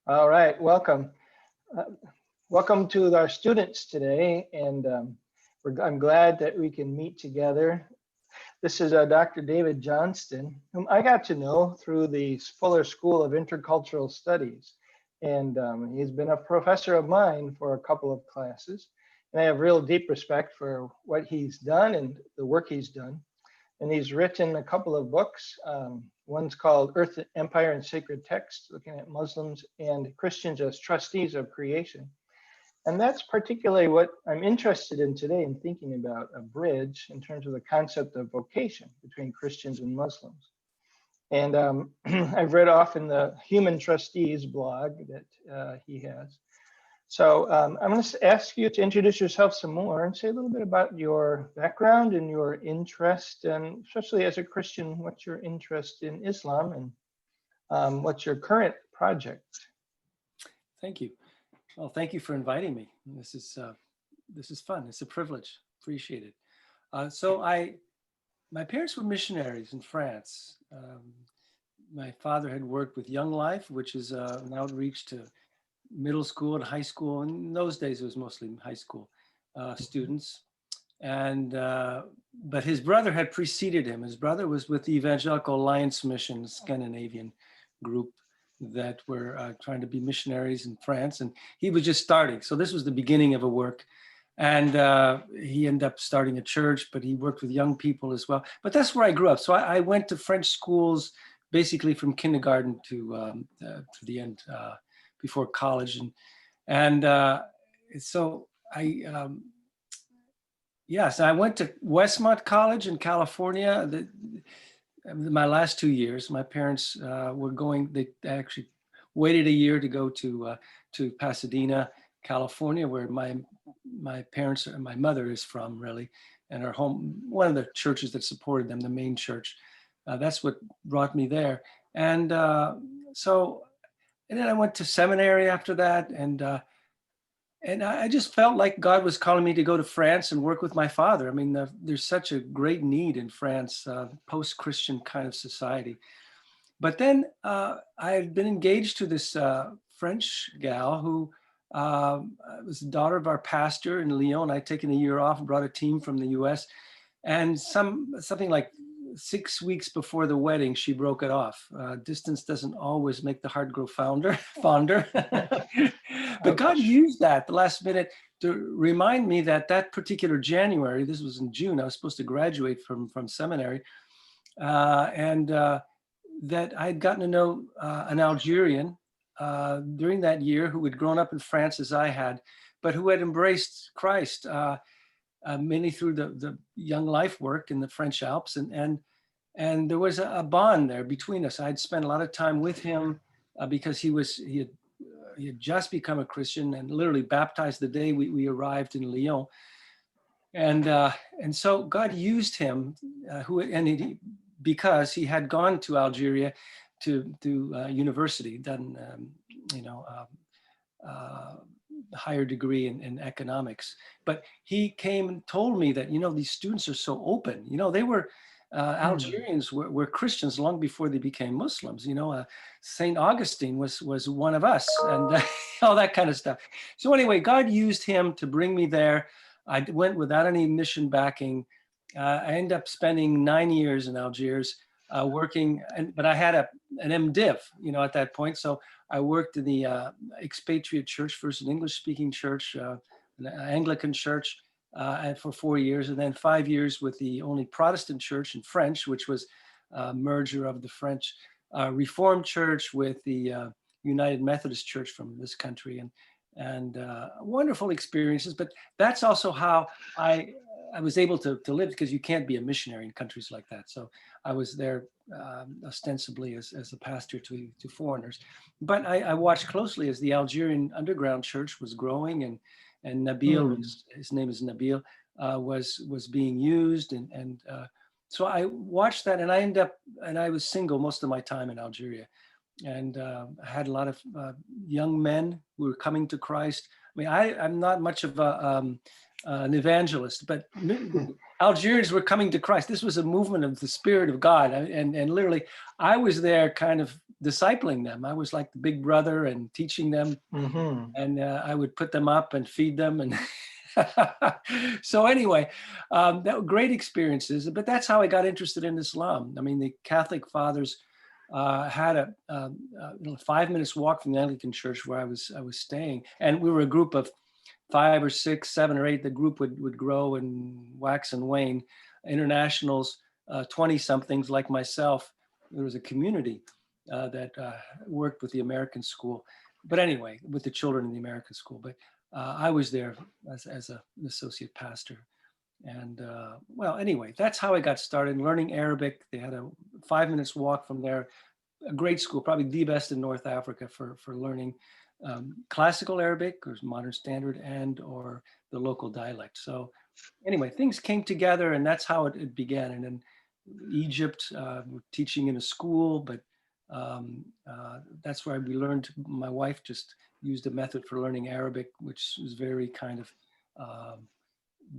All right, welcome. Uh, Welcome to our students today, and I'm glad that we can meet together. This is Dr. David Johnston, whom I got to know through the Fuller School of Intercultural Studies. And he's been a professor of mine for a couple of classes. And I have real deep respect for what he's done and the work he's done. And he's written a couple of books. One's called Earth, Empire, and Sacred Texts, looking at Muslims and Christians as trustees of creation. And that's particularly what I'm interested in today in thinking about a bridge in terms of the concept of vocation between Christians and Muslims. And I've read off in the Human Trustees blog that he has. So I'm going to ask you to introduce yourself some more and say a little bit about your background and your interest, and especially as a Christian, what's your interest in Islam and what's your current project? Thank you. Well, thank you for inviting me. This is fun. It's a privilege. Appreciate it. My parents were missionaries in France. My father had worked with Young Life, which is an outreach to middle school and high school. In those days, it was mostly high school students. And but his brother had preceded him. His brother was with the Evangelical Alliance Mission, Scandinavian group that were trying to be missionaries in France, and he was just starting. So this was the beginning of a work, and he ended up starting a church, but he worked with young people as well. But that's where I grew up. So I went to French schools basically from kindergarten to the end, before college, so I went to Westmont College in California. My last 2 years, my parents were going. They actually waited a year to go to Pasadena, California, where my parents and my mother is from, really, and her home. One of the churches that supported them, the main church. That's what brought me there, and then I went to seminary after that, and I just felt like God was calling me to go to France and work with my father. I mean, there's such a great need in France, post-Christian kind of society. But then I had been engaged to this French gal who was the daughter of our pastor in Lyon. I'd taken a year off and brought a team from the US. And something like 6 weeks before the wedding, she broke it off. Distance doesn't always make the heart grow fonder. But God used that the last minute to remind me that particular January, this was in June, I was supposed to graduate from seminary, and that I had gotten to know an Algerian during that year who had grown up in France as I had, but who had embraced Christ. Mainly through the Young Life work in the French Alps, and there was a bond there between us. I'd spent a lot of time with him because he had just become a Christian and literally baptized the day we arrived in Lyon, and so God used him, because he had gone to Algeria to university, done higher degree in economics, but he came and told me that these students are so open. They were Algerians were Christians long before they became Muslims. Saint Augustine was one of us, and all that kind of stuff. So anyway, God used him to bring me there. I went without any mission backing. I ended up spending 9 years in Algiers working, but I had an MDiv, at that point. So I worked in the expatriate church, first an English-speaking church, an Anglican church, and for 4 years, and then 5 years with the only Protestant church in French, which was a merger of the French Reformed Church with the United Methodist Church from this country, and wonderful experiences. But that's also how I was able to live, because you can't be a missionary in countries like that. So I was there ostensibly as a pastor to foreigners. But I watched closely as the Algerian underground church was growing, and Nabil, his name is Nabil, was being used. And so I watched that, and I was single most of my time in Algeria. And I had a lot of young men who were coming to Christ. I mean, I'm not much of an evangelist, but Algerians were coming to Christ. This was a movement of the Spirit of God, and literally, I was there kind of discipling them. I was like the big brother and teaching them, Mm-hmm. and I would put them up and feed them. And so anyway, that were great experiences. But that's how I got interested in Islam. I mean, the Catholic fathers had a 5 minutes walk from the Anglican church where I was staying, and we were a group of 5 or 6, 7 or 8. The group would grow and wax and wane. Internationals, 20 somethings like myself. There was a community that worked with the American school, but anyway, with the children in the American school. But I was there as an associate pastor. And well, anyway, that's how I got started learning Arabic. They had a 5 minutes walk from there, a great school, probably the best in North Africa for learning classical Arabic or modern standard and or the local dialect. So anyway, things came together, and that's how it began. And then Egypt, teaching in a school, but that's where we learned. My wife just used a method for learning Arabic, which was very kind of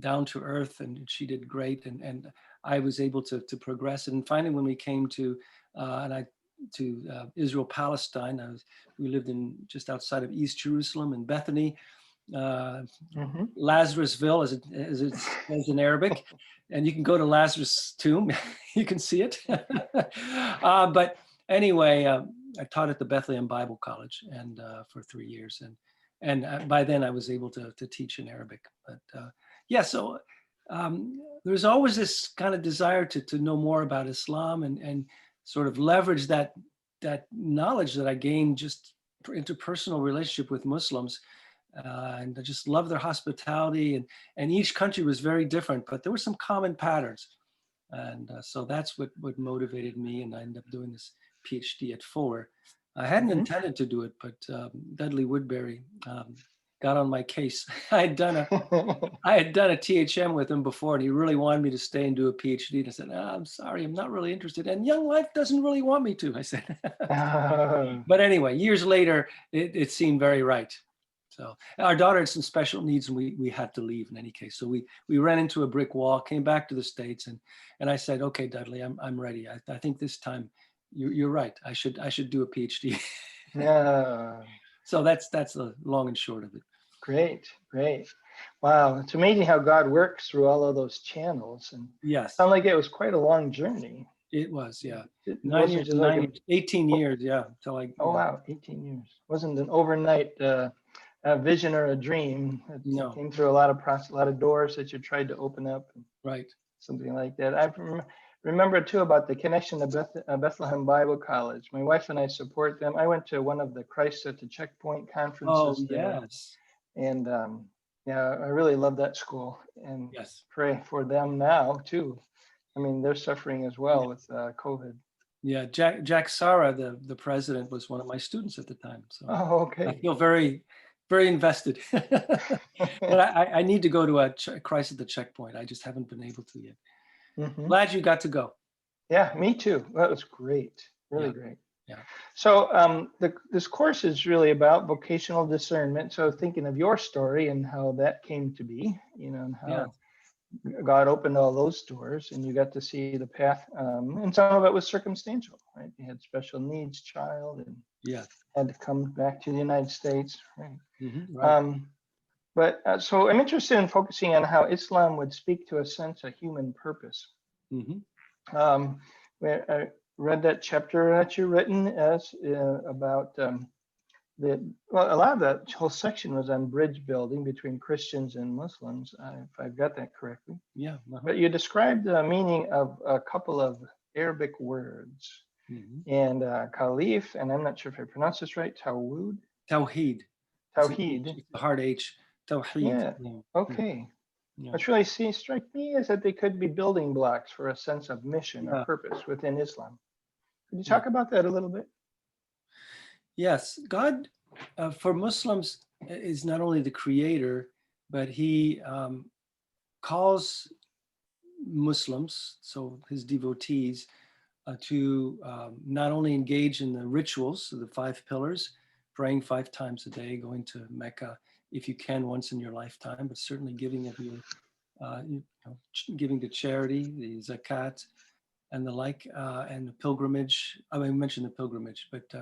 down to earth, and she did great. And I was able to progress. And finally, when we came to Israel, Palestine, we lived in just outside of East Jerusalem in Bethany, Lazarusville, as it says in Arabic. And you can go to Lazarus' tomb, you can see it. But anyway, I taught at the Bethlehem Bible College and for 3 years, and by then I was able to teach in Arabic. But yeah, so there's always this kind of desire to know more about Islam and sort of leverage that knowledge that I gained just interpersonal relationship with Muslims. And I just love their hospitality, and each country was very different, but there were some common patterns. And so that's what motivated me, and I ended up doing this PhD at Fuller. I hadn't intended to do it, but Dudley Woodbury got on my case. I had done a THM with him before, and he really wanted me to stay and do a PhD. And I said, I'm sorry, I'm not really interested. And Young Life doesn't really want me to, I said. But anyway, years later, it seemed very right. So our daughter had some special needs, and we had to leave in any case. So we ran into a brick wall, came back to the States, and I said, okay, Dudley, I'm ready. I think this time you're right. I should do a PhD. Yeah. So that's the long and short of it. Great. Wow. It's amazing how God works through all of those channels. And yes, it sounded like it was quite a long journey. It was, yeah. It 9 years, wasn't just 18 years, yeah. Till oh, wow, 18 years. Wasn't an overnight a vision or a dream. It came through a lot of doors that you tried to open up. Right. Something like that. I remember too about the connection to Bethlehem Bible College. My wife and I support them. I went to one of the Christ at the Checkpoint conferences there. Yes. And yeah, I really love that school and pray for them now too. I mean, they're suffering as well with COVID. Yeah, Jack Sara, the president, was one of my students at the time. So okay. I feel very, very invested. But I need to go to a Christ at the Checkpoint. I just haven't been able to yet. Glad you got to go. Yeah, me too. That was great. Really great. Yeah. So this course is really about vocational discernment. So thinking of your story and how that came to be, and how God opened all those doors, and you got to see the path. And some of it was circumstantial, right? You had special needs child, and had to come back to the United States, right? But so I'm interested in focusing on how Islam would speak to a sense of human purpose. Where I read that chapter that you've written as about a lot of that whole section was on bridge building between Christians and Muslims, if I've got that correctly. Yeah. But you described the meaning of a couple of Arabic words, and Khalif, and I'm not sure if I pronounced this right, Tawheed. It's a hard H. Tawheed. Yeah. Okay. What's really strike me is that they could be building blocks for a sense of mission or purpose within Islam. Could you talk about that a little bit? Yes, God for Muslims is not only the creator, but he calls Muslims, so his devotees, to not only engage in the rituals, so the 5 pillars, praying 5 times a day, going to Mecca if you can once in your lifetime, but certainly giving of your giving to charity, the zakat, and the like, and the pilgrimage. I mean, I mentioned the pilgrimage, but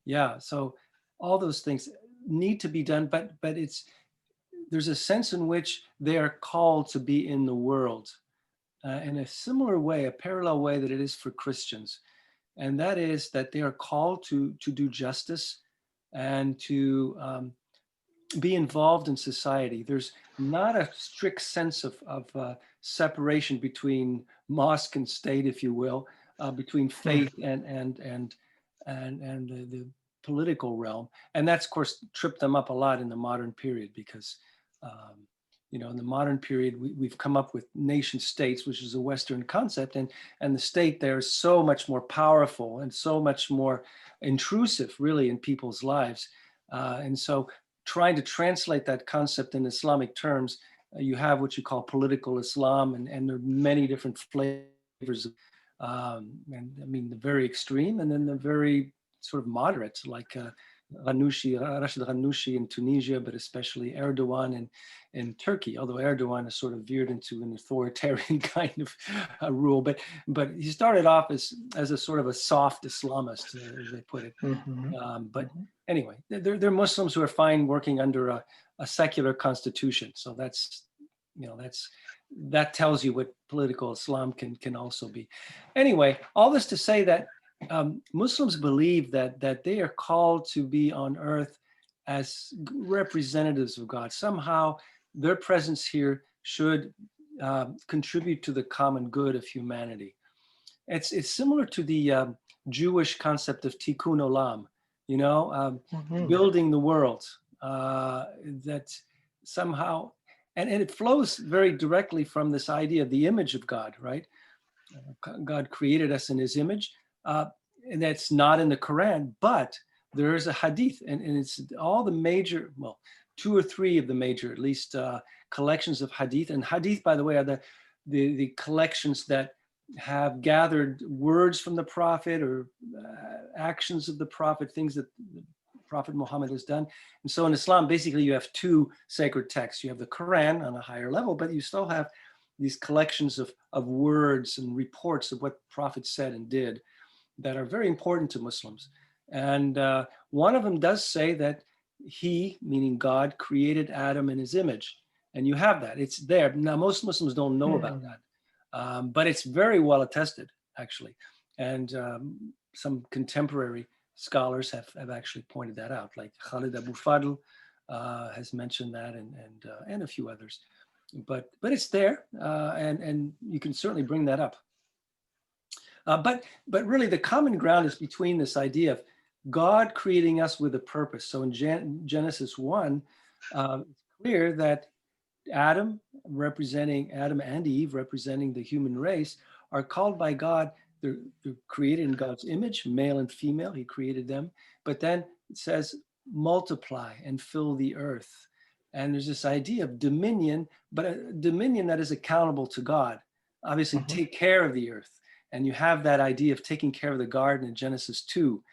yeah, so all those things need to be done, but there's a sense in which they are called to be in the world in a similar way, a parallel way that it is for Christians. And that is that they are called to do justice and to be involved in society. There's not a strict sense of separation between mosque and state, if you will, between Mm. faith and the political realm. And that's, of course, tripped them up a lot in the modern period because, um, in the modern period, we've come up with nation states, which is a Western concept, and the state there is so much more powerful and so much more intrusive, really, in people's lives. And so trying to translate that concept in Islamic terms, you have what you call political Islam, and there are many different flavors. And I mean, the very extreme, and then the very sort of moderate, like Rashid Ghannouchi in Tunisia, but especially Erdogan in Turkey. Although Erdogan has sort of veered into an authoritarian kind of rule, but he started off as a sort of a soft Islamist, as they put it. Mhm. But Mhm. anyway, they're Muslims who are fine working under a secular constitution. So that tells you what political Islam can also be. Anyway, all this to say that Muslims believe that they are called to be on earth as representatives of God. Somehow, their presence here should contribute to the common good of humanity. It's similar to the Jewish concept of tikkun olam, Mhm. building the world. That somehow, and it flows very directly from this idea of the image of God, right? God created us in His image, and that's not in the Quran, but there is a hadith, and it's all the major, well, two or three of the major, at least, collections of hadith. And hadith, by the way, are the collections that have gathered words from the prophet or actions of the prophet, things that the Prophet Muhammad has done. And so in Islam, basically, you have two sacred texts. You have the Quran on a higher level, but you still have these collections of words and reports of what the prophet said and did that are very important to Muslims. And one of them does say that he, meaning God, created Adam in his image. And you have that. It's there. Now, most Muslims don't know about Mhm. that, but it's very well attested, actually. And some contemporary scholars have actually pointed that out, like Khalid Abu Fadl has mentioned that, and a few others. But it's there, and you can certainly bring that up. But really, the common ground is between this idea of God creating us with a purpose. So in Genesis 1, it's clear that Adam and Eve, representing the human race, are called by God. They're created in God's image, male and female. He created them. But then it says, multiply and fill the earth. And there's this idea of dominion, but a dominion that is accountable to God. Obviously, Mhm. take care of the earth. And you have that idea of taking care of the garden in Genesis 2.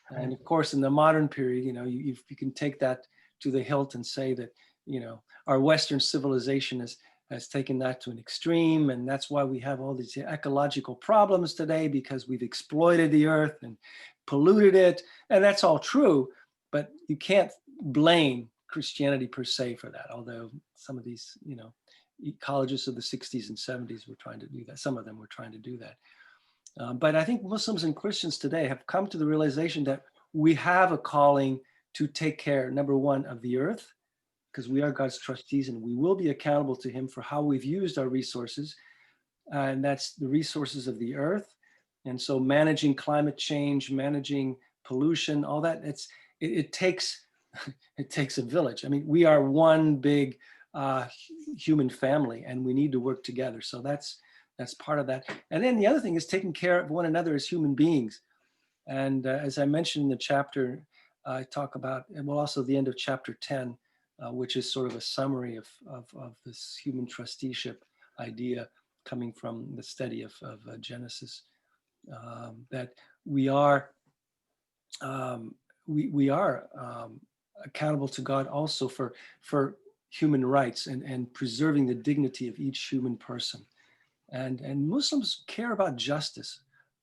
And Right. of course, in the modern period, you can take that to the hilt and say that, our Western civilization has taken that to an extreme. And that's why we have all these ecological problems today, because we've exploited the earth and polluted it. And that's all true, but you can't blame Christianity per se for that. Although some of these, ecologists of the 60s and 70s were trying to do that. Some of them were trying to do that. But I think Muslims and Christians today have come to the realization that we have a calling to take care, number one, of the earth, because we are God's trustees and we will be accountable to Him for how we've used our resources. And that's the resources of the earth. And so managing climate change, managing pollution, all that, it takes it takes a village. I mean, we are one big human family, and we need to work together. So that's part of that. And then the other thing is taking care of one another as human beings. And as I mentioned in the chapter, I talk about, and well, also the end of chapter 10, which is sort of a summary of this human trusteeship idea coming from the study of Genesis, that we are we are accountable to God also for human rights and preserving the dignity of each human person. And Muslims care about justice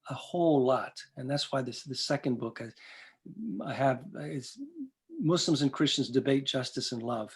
a whole lot, and that's why the second book I have is Muslims and Christians debate justice and love,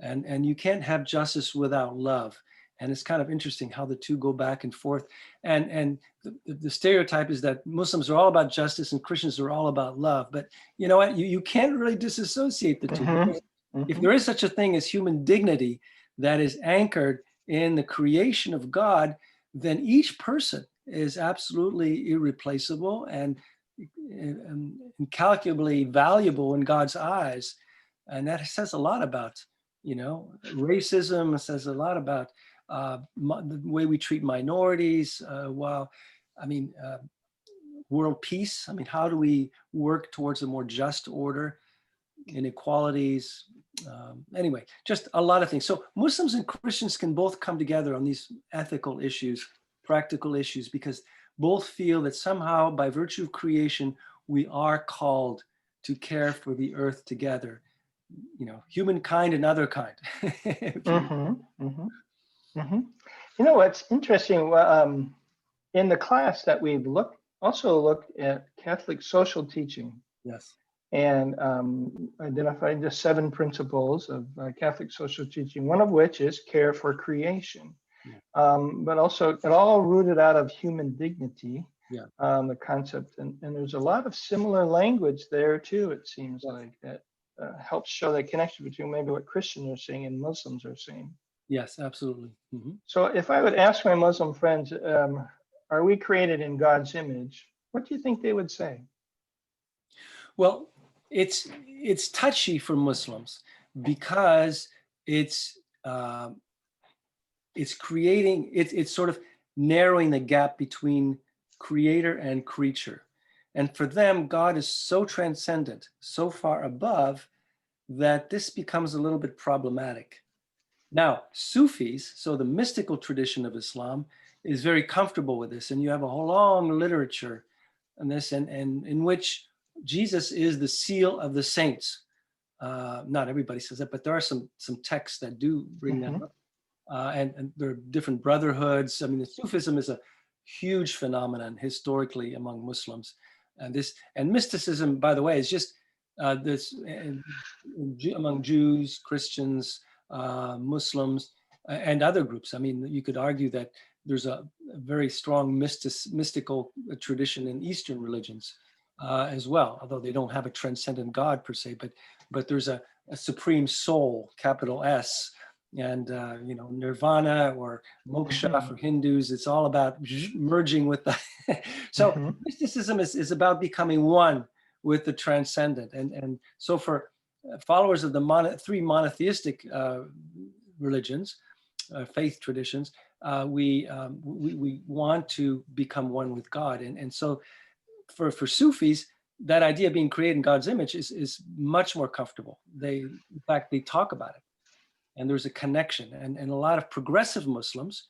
and you can't have justice without love. And it's kind of interesting how the two go back and forth. And the stereotype is that Muslims are all about justice and Christians are all about love. But you know what? You can't really disassociate the two. Mm-hmm. Because if Mm-hmm. there is such a thing as human dignity that is anchored in the creation of God, then each person is absolutely irreplaceable and incalculably valuable in God's eyes. And that says a lot about, racism. It says a lot about the way we treat minorities. World peace. I mean, how do we work towards a more just order? Inequalities. Anyway, just a lot of things. So Muslims and Christians can both come together on these ethical issues, practical issues, because both feel that somehow by virtue of creation, we are called to care for the earth together, humankind and other kind. Mm-hmm. Mm-hmm. Mm-hmm. You know what's interesting? In the class that we've also looked at Catholic social teaching Yes. and identified the 7 principles of Catholic social teaching, one of which is care for creation. Yeah. But also it all rooted out of human dignity, Yeah. the concept. And there's a lot of similar language there too, it seems like, that helps show the connection between maybe what Christians are saying and Muslims are saying. Yes, absolutely. Mm-hmm. So if I would ask my Muslim friends, are we created in God's image? What do you think they would say? Well, it's touchy for Muslims because it's it's sort of narrowing the gap between creator and creature. And for them, God is so transcendent, so far above, that this becomes a little bit problematic. Now, Sufis, so the mystical tradition of Islam, is very comfortable with this. And you have a whole long literature on this, and in which Jesus is the seal of the saints. Not everybody says that, but there are some texts that do bring that Mm-hmm. up. And there are different brotherhoods. I mean, Sufism is a huge phenomenon historically among Muslims. And mysticism, by the way, is just this among Jews, Christians, Muslims, and other groups. I mean, you could argue that there's a very strong mystical tradition in Eastern religions as well, although they don't have a transcendent God per se, but there's a supreme soul, capital S, and nirvana or moksha Mm-hmm. for Hindus. It's all about merging with the so Mm-hmm. mysticism is about becoming one with the transcendent, and so for followers of the 3 monotheistic religions, faith traditions, we want to become one with God, and so for Sufis, that idea of being created in God's image is much more comfortable. In fact, they talk about it, and there's a connection. And a lot of progressive Muslims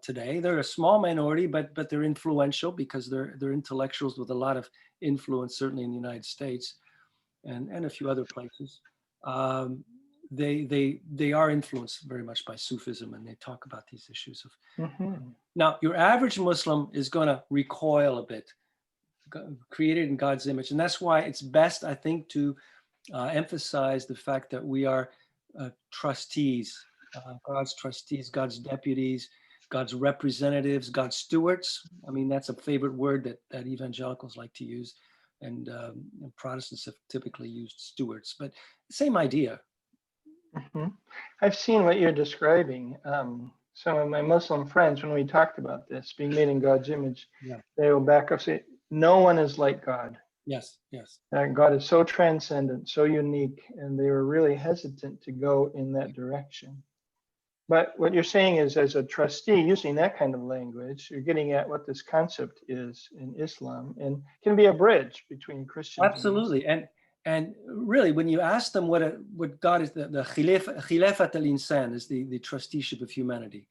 today, they're a small minority, but they're influential because they're intellectuals with a lot of influence, certainly in the United States and a few other places. They are influenced very much by Sufism, and they talk about these issues of. Mm-hmm. Now, your average Muslim is going to recoil a bit, created in God's image. And that's why it's best, I think, to emphasize the fact that we are trustees, God's trustees, God's deputies, God's representatives, God's stewards. I mean, that's a favorite word that evangelicals like to use. And Protestants have typically used stewards, but same idea. Mm-hmm. I've seen what you're describing. Some of my Muslim friends, when we talked about this, being made in God's image, Yeah. they will back up and say, no one is like God. Yes, yes. God is so transcendent, so unique, and they were really hesitant to go in that direction. But what you're saying is, as a trustee, using that kind of language, you're getting at what this concept is in Islam and can be a bridge between Christians Absolutely. And really, when you ask them what God is, the Khilafat al-Insan is the trusteeship of humanity.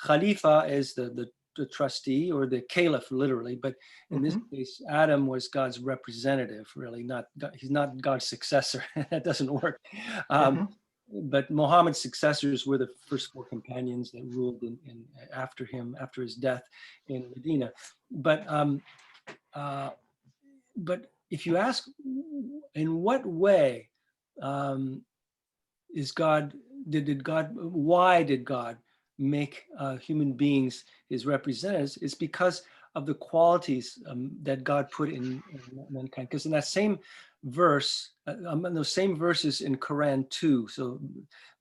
Khalifa is the trustee or the caliph, literally, but in this case, Adam was God's representative, really, he's not God's successor. That doesn't work. but Muhammad's successors were the first four companions that ruled after him, after his death in Medina. But uh, but if you ask, in what way um, is God? Why did God make human beings his representatives? It's because of the qualities that God put in mankind. Because in that same verse, in those same verses in Quran 2, so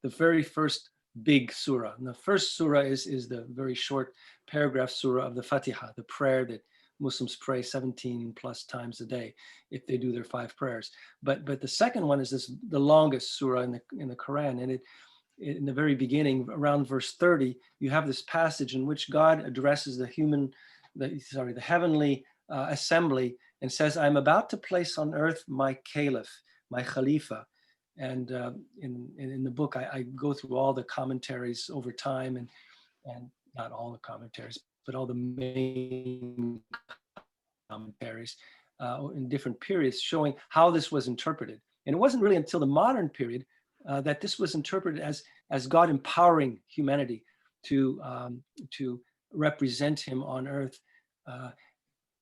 the very first big surah. And the first surah is the very short paragraph surah of the Fatiha, the prayer that Muslims pray 17 plus times a day if they do their 5 prayers. But the second one is the longest surah in the Quran, and in the very beginning, around verse 30, you have this passage in which God addresses the heavenly assembly and says, "I'm about to place on earth my caliph, my khalifa." And in the book, I go through all the commentaries over time, and not all the commentaries, but all the main commentaries in different periods showing how this was interpreted. And it wasn't really until the modern period that this was interpreted as God empowering humanity to represent him on earth.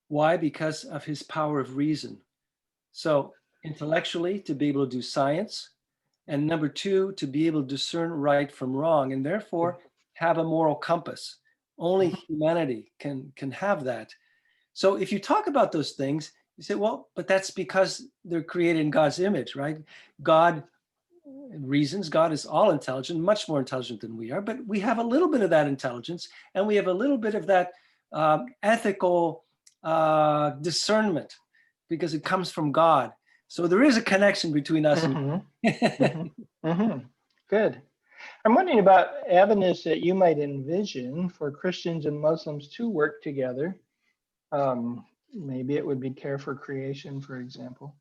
Why? Because of his power of reason. So intellectually, to be able to do science, and number 2, to be able to discern right from wrong, and therefore have a moral compass. Only humanity can have that. So if you talk about those things, you say, well, but that's because they're created in God's image, right? God reasons. God is all intelligent, much more intelligent than we are, but we have a little bit of that intelligence, and we have a little bit of that ethical discernment because it comes from God. So there is a connection between us and Good. I'm wondering about avenues that you might envision for Christians and Muslims to work together. Maybe it would be care for creation, for example.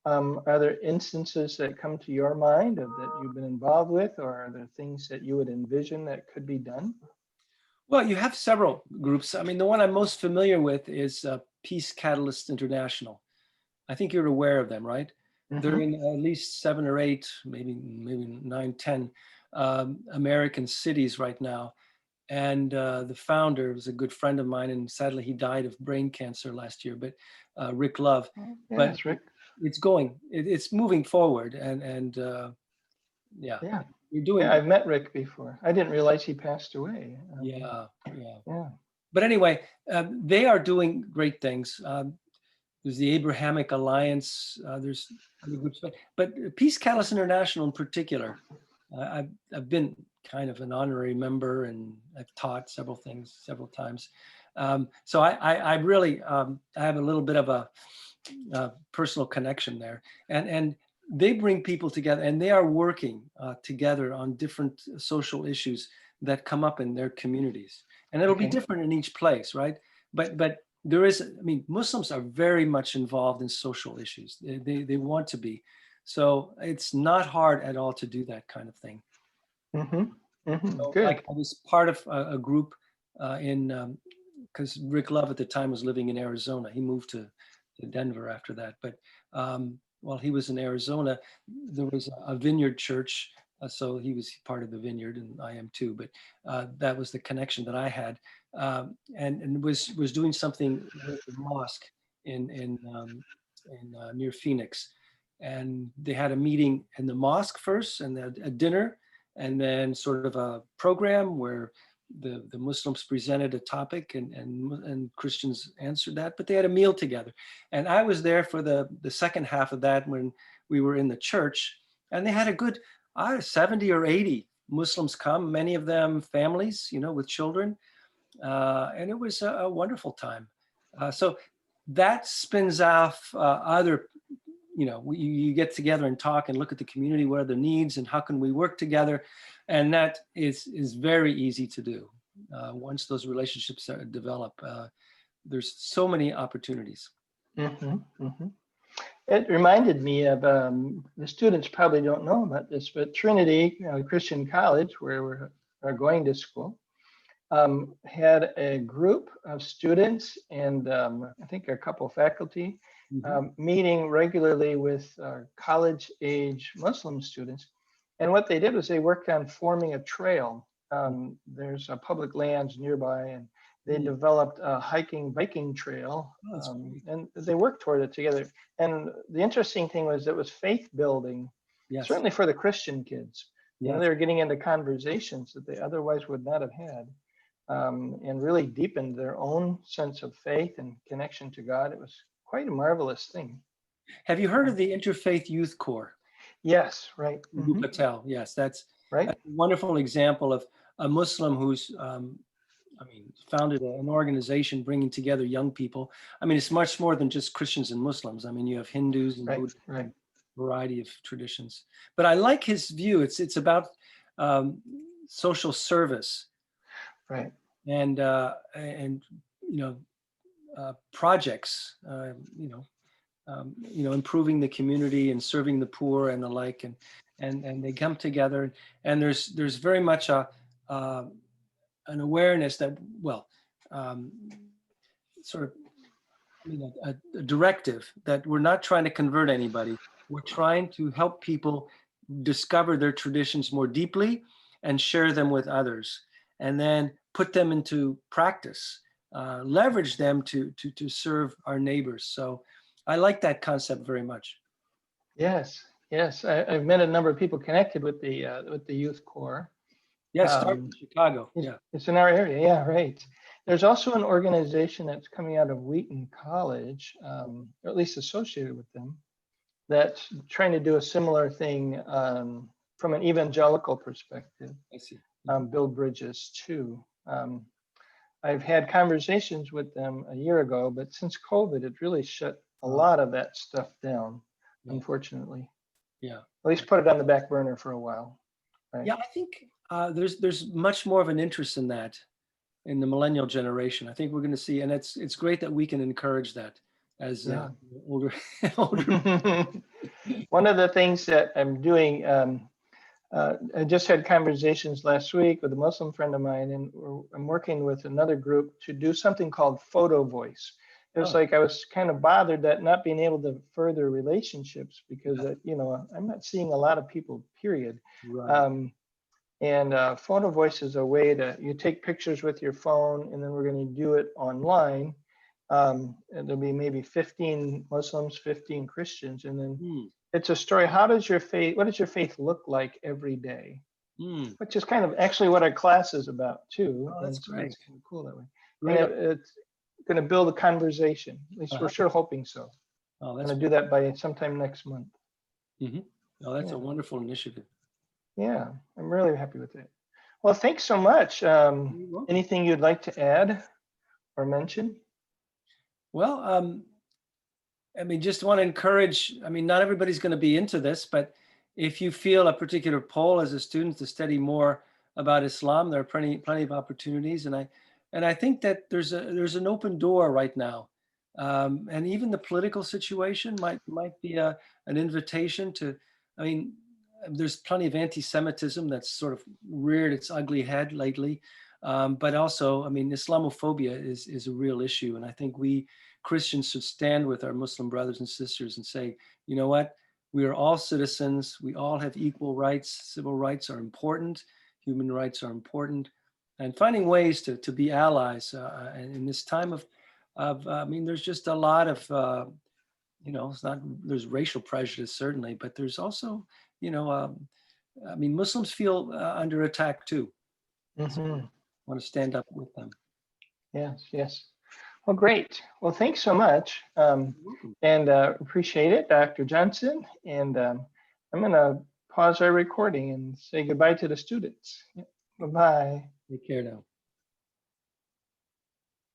Are there instances that come to your mind that you've been involved with, or are there things that you would envision that could be done? Well, you have several groups. I mean, the one I'm most familiar with is Peace Catalyst International. I think you're aware of them, right? They're in at least 7 or 8, maybe 9, 10 American cities right now. And the founder was a good friend of mine, and sadly he died of brain cancer last year. But Rick Love. But Yes, Rick. it's moving forward, and yeah, Yeah. you're doing. Yeah, I've met Rick before. I didn't realize he passed away. Yeah. Yeah. But anyway, they are doing great things. There's the Abrahamic Alliance. There's other groups, but Peace Catalyst International in particular. I've been kind of an honorary member, and I've taught several things several times. So I really I have a little bit of a personal connection there, and they bring people together, and they are working together on different social issues that come up in their communities, and it'll be different in each place, right? But there is, I mean, Muslims are very much involved in social issues. They want to be. So it's not hard at all to do that kind of thing. So, Good. like, I was part of a group because Rick Love at the time was living in Arizona. He moved to Denver after that. But while he was in Arizona, there was a vineyard church. So he was part of the vineyard, and I am too. But that was the connection that I had, and was doing something with the mosque in near Phoenix. And they had a meeting in the mosque first, and a dinner, and then sort of a program where the Muslims presented a topic, and Christians answered that, but they had a meal together. And I was there for the second half of that when we were in the church, and they had a good 70 or 80 Muslims come, many of them families, with children. And it was a wonderful time. So that spins off other, you get together and talk and look at the community, what are the needs and how can we work together. And that is very easy to do. Once those relationships develop, there's so many opportunities. It reminded me of the students probably don't know about this, but Trinity Christian College, where we're going to school, had a group of students and I think a couple faculty meeting regularly with college age Muslim students. And what they did was they worked on forming a trail. There's public lands nearby, and they developed a hiking biking trail, and they worked toward it together. And the interesting thing was it was faith building, Yes. certainly for the Christian kids. You know, Yes. they were getting into conversations that they otherwise would not have had, and really deepened their own sense of faith and connection to God. It was quite a marvelous thing. Have you heard of the Interfaith Youth Corps? Yes, right. Guru Patel. Yes, that's Right. a wonderful example of a Muslim who's, founded an organization bringing together young people. I mean, it's much more than just Christians and Muslims. I mean, you have Hindus and Right, Buddhists, right. and a variety of traditions. But I like his view. It's about social service, Right. and projects. Improving the community and serving the poor and the like, and they come together, and there's very much an awareness that, a directive that we're not trying to convert anybody. We're trying to help people discover their traditions more deeply and share them with others, and then put them into practice, leverage them to serve our neighbors. So I like that concept very much. Yes, yes. I've met a number of people connected with the Youth Corps. Yes, start in Chicago. Yeah, it's in our area. Yeah, right. There's also an organization that's coming out of Wheaton College, or at least associated with them, that's trying to do a similar thing from an evangelical perspective. I see. Build bridges too. I've had conversations with them a year ago, but since COVID, it really shut a lot of that stuff down, unfortunately. Yeah. At least put it on the back burner for a while. Right? Yeah, I think there's much more of an interest in that in the millennial generation. I think we're going to see, and it's great that we can encourage that as older. One of the things that I'm doing, I just had conversations last week with a Muslim friend of mine, and I'm working with another group to do something called photo voice. It was like I was kind of bothered that not being able to further relationships because, I'm not seeing a lot of people, period. Right. And photo voice is a way you take pictures with your phone, and then we're going to do it online. And there'll be maybe 15 Muslims, 15 Christians, and then it's a story. What does your faith look like every day? Which is kind of actually what our class is about too. Oh, that's great. It's kind of cool that way. And it's going to build a conversation. At least we're sure hoping so. Oh, that's going to do that by sometime next month. Oh, that's a wonderful initiative. Yeah, I'm really happy with it. Well, thanks so much. Anything you'd like to add or mention? Well, just want to encourage, not everybody's going to be into this, but if you feel a particular pull as a student to study more about Islam, there are plenty of opportunities. And I think that there's an open door right now. And even the political situation might be an invitation to, there's plenty of anti-Semitism that's sort of reared its ugly head lately. But also, Islamophobia is a real issue. And I think we Christians should stand with our Muslim brothers and sisters and say, you know what? We are all citizens. We all have equal rights. Civil rights are important. Human rights are important. And finding ways to be allies. And in this time there's just a lot of, there's racial prejudice, certainly, but there's also, Muslims feel under attack too. So I want to stand up with them. Yes. Well, great. Well, thanks so much. And appreciate it, Dr. Johnston. And I'm going to pause our recording and say goodbye to the students. Bye-bye. Take care now.